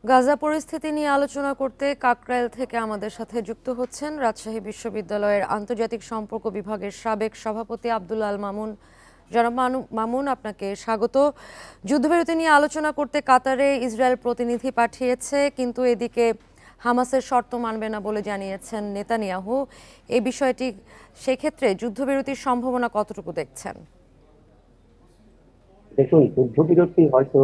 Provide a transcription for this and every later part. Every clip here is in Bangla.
গাজা পরিস্থিতি নিয়ে আলোচনা করতে কাকরাইল থেকে আমাদের সাথে যুক্ত হচ্ছেন রাজশাহী বিশ্ববিদ্যালয়ের আন্তর্জাতিক সম্পর্ক বিভাগের সাবেক সভাপতি আব্দুল আল মামুন। জনাব মামুন, আপনাকে স্বাগত। যুদ্ধবিরতি নিয়ে আলোচনা করতে কাতারে ইসরায়েল প্রতিনিধি পাঠিয়েছে, কিন্তু এদিকে হামাসের শর্ত মানবে না বলে জানিয়েছেন নেতানিয়াহু। এই বিষয়টি সেক্ষেত্রে যুদ্ধবিরতির সম্ভাবনা কতটুকু দেখছেন? দেখুন, যুদ্ধবিরতি হয়তো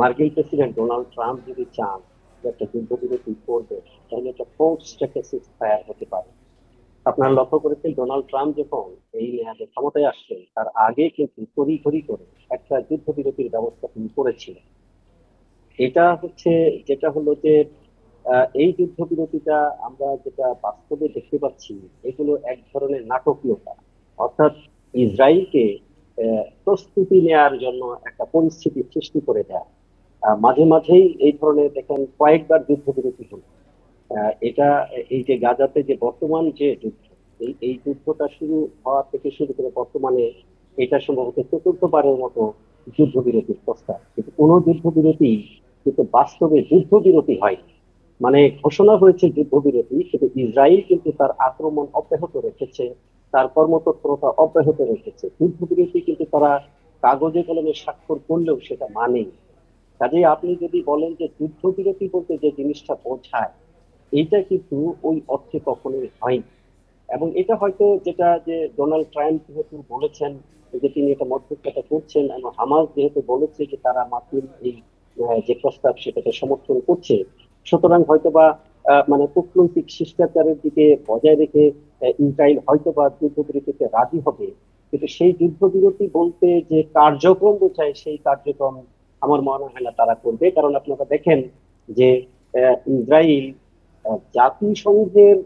মার্কিন প্রেসিডেন্ট ডোনাল্ড ট্রাম্প যদি চান যে একটা যুদ্ধবিরতি করবে, তাহলে এটা পোস্ট একটা সিজফায়ার হতে পারে। আপনারা লক্ষ্য করেছেন ডোনাল্ড ট্রাম্প যখন এই মেয়াদে ক্ষমতায় আসছেন তার আগে কিন্তু তড়িঘড়ি করে একটা যুদ্ধবিরতির ব্যবস্থা তিনি করেছিলেন। এটা হচ্ছে যেটা হলো যে এই যুদ্ধবিরতিটা আমরা যেটা বাস্তবে দেখতে পাচ্ছি, এগুলো এক ধরনের নাটকীয়তা। অর্থাৎ ইসরায়েলকে প্রস্তুতি নেয়ার জন্য একটা পরিস্থিতি সৃষ্টি করে দেয়। মাঝে মাঝেই এই ধরনের দেখেন কয়েকবার যুদ্ধবিরতি হলো। এটা এই যে গাজাতে যে বর্তমান যে যুদ্ধ, এই যুদ্ধটা শুরু হওয়া থেকে শুরু করে বর্তমানে এটা সম্ভবত চতুর্থবারের মতো যুদ্ধবিরতির প্রস্তাব, কিন্তু কোনো যুদ্ধবিরতি কিন্তু বাস্তবে যুদ্ধবিরতি হয়নি। মানে ঘোষণা হয়েছে যুদ্ধবিরতি, কিন্তু ইসরায়েল কিন্তু তার আক্রমণ অব্যাহত রেখেছে, তার কর্মতৎপরতা অব্যাহত রেখেছে। যুদ্ধবিরতি কিন্তু তারা কাগজে কলমে স্বাক্ষর করলেও সেটা মানেনি। কাজেই আপনি যদি বলেন যে যুদ্ধবিরতি বলতে যে জিনিসটা বোঝায়, এইটা কিন্তু ওই অর্থে কখনোই হয়নি। এবং এটা হয়তো যেটা যে ডোনাল্ড ট্রাম্প যেহেতু বলেছেন যে তিনি এটা মধ্যস্থতা করছেন, এবং হামাস যেহেতু বলেছে যে তারা মার্কিন এই যে প্রস্তাব সেটাকে সমর্থন করছে, সুতরাং হয়তোবা মানে কূটনৈতিক শিষ্টাচারের দিকে বজায় রেখে ইসরায়েল হয়তোবা যুদ্ধবিরতিতে রাজি হবে। কিন্তু সেই যুদ্ধবিরতি বলতে যে কার্যক্রম বোঝায়, সেই কার্যক্রম আমার মনে হয় না তারা করবে। কারণ আপনারা দেখেন যে ইসরায়েল জাতিসংঘের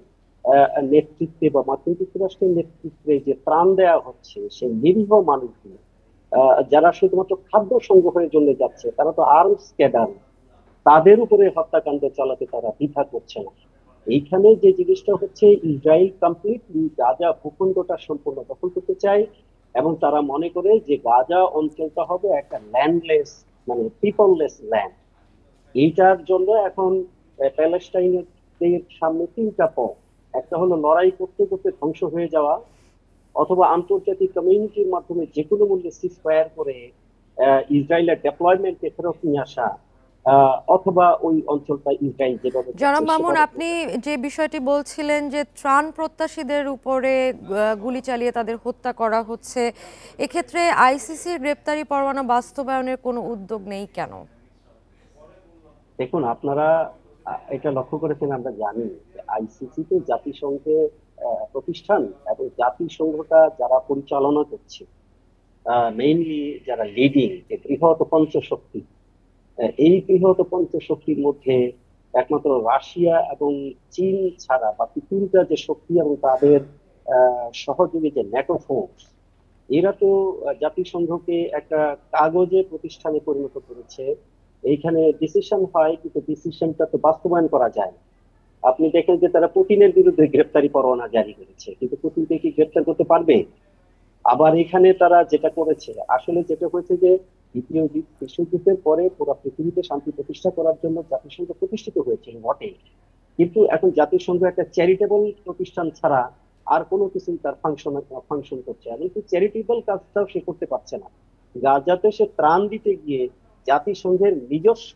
নেতৃত্বে বা মার্কিন যুক্তরাষ্ট্রের নেতৃত্বে যে ত্রাণ দেওয়া হচ্ছে সেই নিরীহ মানুষগুলো, যারা শুধুমাত্র খাদ্য সংগ্রহের জন্য যাচ্ছে, তারা তো আর্মস ক্যাডার, তাদের উপরে হত্যাকাণ্ড চালাতে তারা দ্বিধা করছে না। এইখানে যে জিনিসটা হচ্ছে, ইসরায়েল কমপ্লিটলি গাজা ভূখণ্ডটা সম্পূর্ণ দখল করতে চায়, এবং তারা মনে করে যে গাজা অঞ্চলটা হবে একটা ল্যান্ডলেস, মানে পিপললেস ল্যান্ড। এইটার জন্য এখন প্যালেস্টাইনের সামনে তিনটা পথ। একটা হলো লড়াই করতে করতে ধ্বংস হয়ে যাওয়া, অথবা আন্তর্জাতিক কমিউনিটির মাধ্যমে যে কোনো মূল্যে সিজ ফায়ার করে ইসরায়েলের ডেপ্লয়মেন্টে ফেরত নিয়ে আসা, অথবা ওই অঞ্চলটা ইসরায়েল যেভাবে চাচ্ছে জনাব মামুন, সেভাবে আপনি চলবে। যে বিষয়টি বলছিলেন যে ত্রাণ প্রত্যাশীদের উপরে গুলি চালিয়ে তাদের হত্যা করা হচ্ছে, এক্ষেত্রে আইসিসির গ্রেপ্তারি পরোয়ানা বাস্তবায়নের কোনো উদ্যোগ নেই কেন? দেখুন, আপনারা এটা লক্ষ্য করেছেন, আমরা জানি যে আইসিসি তো জাতিসংঘের প্রতিষ্ঠান, এবং জাতিসংঘটা যারা পরিচালনা করছে, মেইনলি যারা লিডিং যে বৃহৎ পঞ্চশক্তি, এই বৃহৎ পঞ্চশক্তির মধ্যে একমাত্র রাশিয়া এবং চীন ছাড়া বাকি তিনটা যে শক্তি এবং তাদের সহযোগী যে ন্যাটো ফোর্স, এরা তো জাতিসংঘকে একটা কাগজে প্রতিষ্ঠানে পরিণত করেছে। এইখানে ডিসিশন হয়, কিন্তু ডিসিশনটা তো বাস্তবায়ন করা যায় না। আপনি দেখেন যে তারা পুতিনের বিরুদ্ধে গ্রেপ্তারি পরোয়ানা জারি করেছে, কিন্তু পুতিনকে কি গ্রেপ্তার করতে পারবে? আবার এখানে তারা যেটা করেছে, আসলে যেটা হয়েছে যে দ্বিতীয় বিশ্বযুদ্ধের পরে পুরো পৃথিবীতে শান্তি প্রতিষ্ঠা করার জন্য জাতিসংঘ প্রতিষ্ঠিত হয়েছিল বটে, কিন্তু এখন জাতিসংঘ একটা চ্যারিটেবল প্রতিষ্ঠান ছাড়া আর কোনো কিছুই তার ফাংশন করছে, আর কিন্তু চ্যারিটেবল কাজটাও সে করতে পারছে না। গাজাতে সে ত্রাণ দিতে গিয়ে জাতিসংঘের নিজস্ব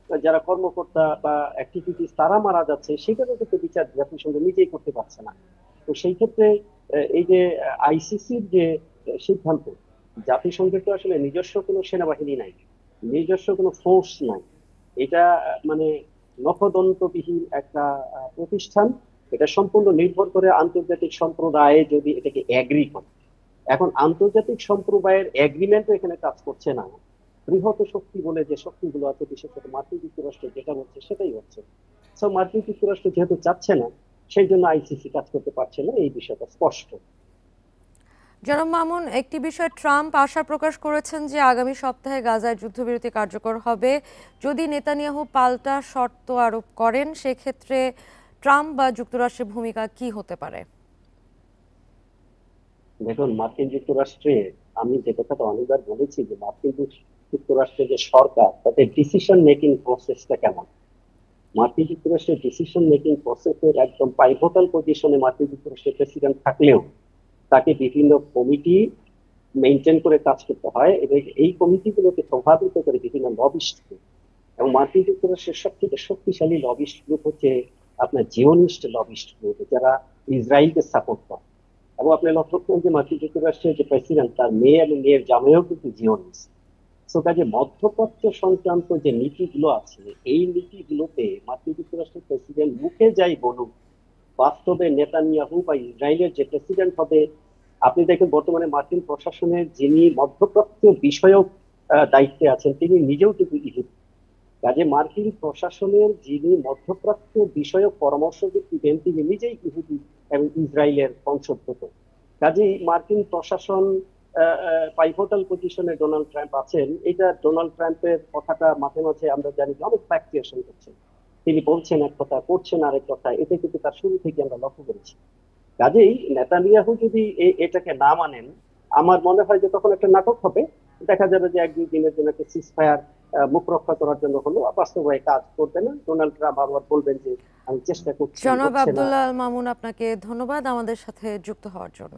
যারা কর্মকর্তা বা অ্যাক্টিভিটিস তারা মারা যাচ্ছে, সেটারও কিন্তু বিচার জাতিসংঘ নিজেই করতে পারছে না। তো সেই ক্ষেত্রে এই যে আইসিসির যে সিদ্ধান্ত, জাতিসংঘের তো আসলে নিজস্ব কোনো সেনাবাহিনী নাই, নিজস্ব কোনো ফোর্স নাই। এটা মানে নখদন্তবিহীন একটা প্রতিষ্ঠান। এটা সম্পূর্ণ নির্ভর করে আন্তর্জাতিক সম্প্রদায়ে যদি এটাকে এগ্রি করে। এখন আন্তর্জাতিক সম্প্রদায়ের এগ্রিমেন্ট এখানে কাজ করছে না। বৃহৎ শক্তি বলে যে শক্তিগুলো আছে, বিশেষত মার্কিন যুক্তরাষ্ট্র যেটা বলছে সেটাই হচ্ছে। তো মার্কিন যুক্তরাষ্ট্র যেহেতু চাচ্ছে না, সেই জন্য আইসিসি কাজ করতে পারছে না, এই বিষয়টা স্পষ্ট। জনাব মামুন, একটি বিষয় ট্রাম্প আশা প্রকাশ করেছেন যে আগামী সপ্তাহে গাজায় যুদ্ধবিরতি কার্যকর হবে যদি নেতানিয়াহু পাল্টা শর্ত আরোপ করেন। সেক্ষেত্রে ট্রাম্প বা যুক্তরাষ্ট্রের ভূমিকা কি হতে পারে? দেখুন, মার্কিন যুক্তরাষ্ট্রে আমি যে কথাটা অনেকবার বলেছি যে মার্কিন যুক্তরাষ্ট্রের যে সরকার তাদের ডিসিশন মেকিং প্রসেসটা কেমন। মার্কিন যুক্তরাষ্ট্রের ডিসিশন মেকিং প্রসেসের একদম পাইভটাল পজিশনে মার্কিন যুক্তরাষ্ট্রের প্রেসিডেন্ট থাকলেও তাকে বিভিন্ন কমিটি মেনটেন করে কাজ করতে হয় এবং এই কমিটিগুলোকে প্রভাবিত করে বিভিন্ন লবিস্ট গ্রুপ। এবং মার্কিন যুক্তরাষ্ট্রের সবথেকে শক্তিশালী লবিস্ট গ্রুপ হচ্ছে আপনার জিওনিস্ট লবিস্ট গ্রুপ, যারা ইসরায়েলকে সাপোর্ট করে। এবং আপনি লক্ষ্য করেন যে মার্কিন যুক্তরাষ্ট্রের যে প্রেসিডেন্ট তার মেয়ে এবং মেয়ের জামাইও কিন্তু জিওনিস্ট। সো কাজে মধ্যপ্রাচ্য সংক্রান্ত যে নীতিগুলো আছে এই নীতিগুলোতে মার্কিন যুক্তরাষ্ট্রের প্রেসিডেন্ট মুখে যাই বলুক, বাস্তবে নেতানিয়াহু বা ইসরায়েলের যে প্রেসিডেন্ট হবে, আপনি দেখেন বর্তমানে মার্কিন প্রশাসনের যিনি মধ্যপ্রাচ্য বিষয়ক দায়িত্বে আছেন তিনি নিজেও কিন্তু ইহুদি। কাজে মার্কিন প্রশাসনের যিনি মধ্যপ্রাচ্য বিষয়ক পরামর্শ দিবেন তিনি নিজেই ইহুদি এবং ইসরায়েলের বংশোদ্ভূত। কাজেই মার্কিন প্রশাসন পাইভটাল পজিশনে ডোনাল্ড ট্রাম্প আছেন, এটা ডোনাল্ড ট্রাম্পের কথাটা মাঝে মাঝে আমরা জানি যে অনেক ফ্ল্যাকচুয়েশন করছেন, তিনি বলছেন এক কথা করছেন আরেক কথা, এটা কিন্তু তার শুরু থেকে আমরা লক্ষ্য করেছি। কাজেই নেতানিয়াহু যদি এটাকে না মানেন, আমার মনে হয় যে তখন একটা নাটক হবে, দেখা যাবে যে এক দুই দিনের জন্য একটা সিজ ফায়ার মুখ রক্ষা করার জন্য হলো, বাস্তবে কাজ করবে না। ডোনাল্ড ট্রাম্প আবার বলবেন যে আমি চেষ্টা করছি, জনাব হচ্ছে না। আব্দুল্লাহ আল মামুন, আপনাকে ধন্যবাদ আমাদের সাথে যুক্ত হওয়ার জন্য।